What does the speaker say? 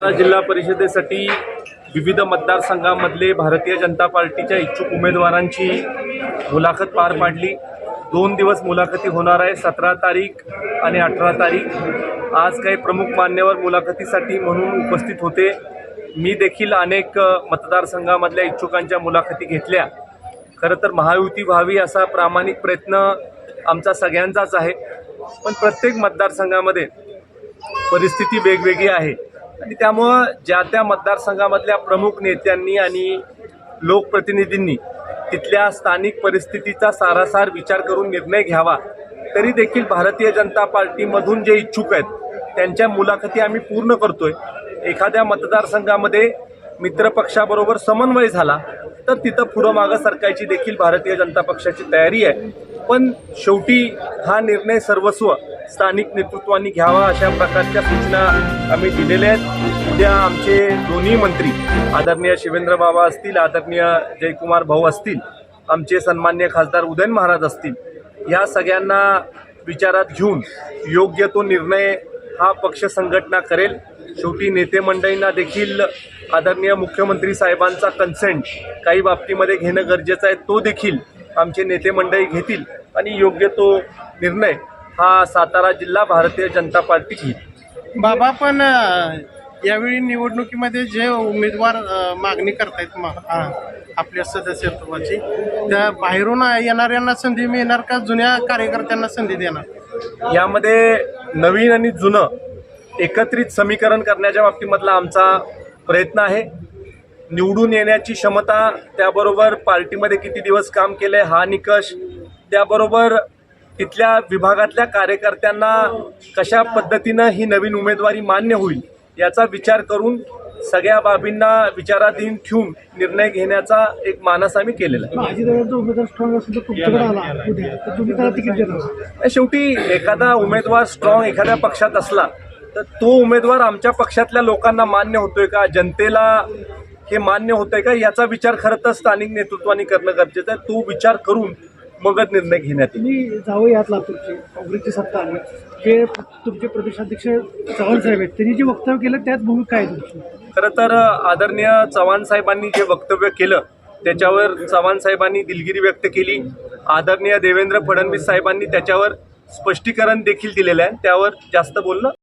जिल्हा परिषदेसाठी विविध मतदारसंघांमधले भारतीय जनता पार्टीच्या इच्छुक उमेदवारांची मुलाखत पार पाडली। 2 दिवस मुलाखती होणार आहे, 17 तारीख आणि 18 तारीख। आज काही प्रमुख मान्यवर मुलाखतीसाठी म्हणून उपस्थित होते। मी देखील अनेक मतदारसंघामधल्या इच्छुकांच्या मुलाखती घेतल्या। खरं तर महायुती व्हावी असा प्रामाणिक प्रयत्न आमचा सगळ्यांचाच आहे, पण प्रत्येक मतदारसंघामध्ये परिस्थिती वेगवेगळी आहे आणि त्यामुळे ज्या त्या मतदारसंघामधल्या प्रमुख नेत्यांनी आणि लोकप्रतिनिधींनी तिथल्या स्थानिक परिस्थितीचा सारासार विचार करून निर्णय घ्यावा। तरी देखील भारतीय जनता पार्टीमधून जे इच्छुक आहेत त्यांच्या मुलाखती आम्ही पूर्ण करतोय। एखाद्या मतदारसंघामध्ये मित्रपक्षाबरोबर समन्वय झाला तर तिथं पुढं मागं सरकायची देखील भारतीय जनता पक्षाची तयारी आहे, पण शेवटी हा निर्णय सर्वस्व स्थानिक नेतृत्वांनी घ्यावा अशा प्रकारच्या सूचना आम्ही दिलेल्या आहेत। उद्या आमचे दोन्ही मंत्री आदरणीय शिवेंद्र बाबा असतील, आदरणीय जयकुमार भाऊ असतील, आमचे सन्मान्य खासदार उदयन महाराज असतील, या सगळ्यांना विचारात घेऊन योग्य तो निर्णय हा पक्ष संघटना करेल। शेवटी नेते मंडळींना देखील आदरणीय मुख्यमंत्री साहेबांचा कन्सेंट काही बाबतीमध्ये घेणं गरजेचं आहे, तो देखील आमचे नेते मंडळी घेतील आणि योग्य तो निर्णय हा सातारा जिल्हा भारतीय जनता पार्टी घेईल। बाबा, पण यावेळी निवडणुकीमध्ये जे उमेदवार मागणी करतायत आपल्या सदस्यत्वाची, त्या बाहेरून येणाऱ्यांना संधी मिळणार का जुन्या कार्यकर्त्यांना संधी देणार? यामध्ये नवीन आणि जुनं एकत्रित समीकरण करण्याच्या बाबतीमधला आमचा प्रयत्न आहे। निवडून येण्याची क्षमता, त्याबरोबर पार्टीमध्ये किती दिवस काम केले हा निकष, त्याबरोबर तिथल्या विभागातल्या कार्यकर्त्यांना कशा पद्धतीनं ही नवीन उमेदवारी मान्य होईल याचा विचार करून सगळ्या बाबींना विचारात ठेवून निर्णय घेण्याचा एक मानस आम्ही केलेला आहे। शेवटी एखादा उमेदवार स्ट्रॉंग एखाद्या पक्षात असला तर तो उमेदवार आमच्या पक्षातल्या लोकांना मान्य होतोय का, जनतेला हे मान्य होतंय का, याचा विचार खरं तर स्थानिक नेतृत्वाने करणं गरजेचं आहे। तो विचार करून मगच निर्णय घेण्यात येईल। तुम्ही जावं यात लातूरची काँग्रेसची सत्ता आली, जे तुमचे प्रदेशाध्यक्ष चव्हाण साहेब आहेत त्यांनी जे वक्तव्य केलं त्यात भूमिका आहे तुमची? खरं तर आदरणीय चव्हाण साहेबांनी जे वक्तव्य केलं त्याच्यावर चव्हाण साहेबांनी दिलगिरी व्यक्त केली। आदरणीय देवेंद्र फडणवीस साहेबांनी त्याच्यावर स्पष्टीकरण देखील दिलेलं आहे, त्यावर जास्त बोलणं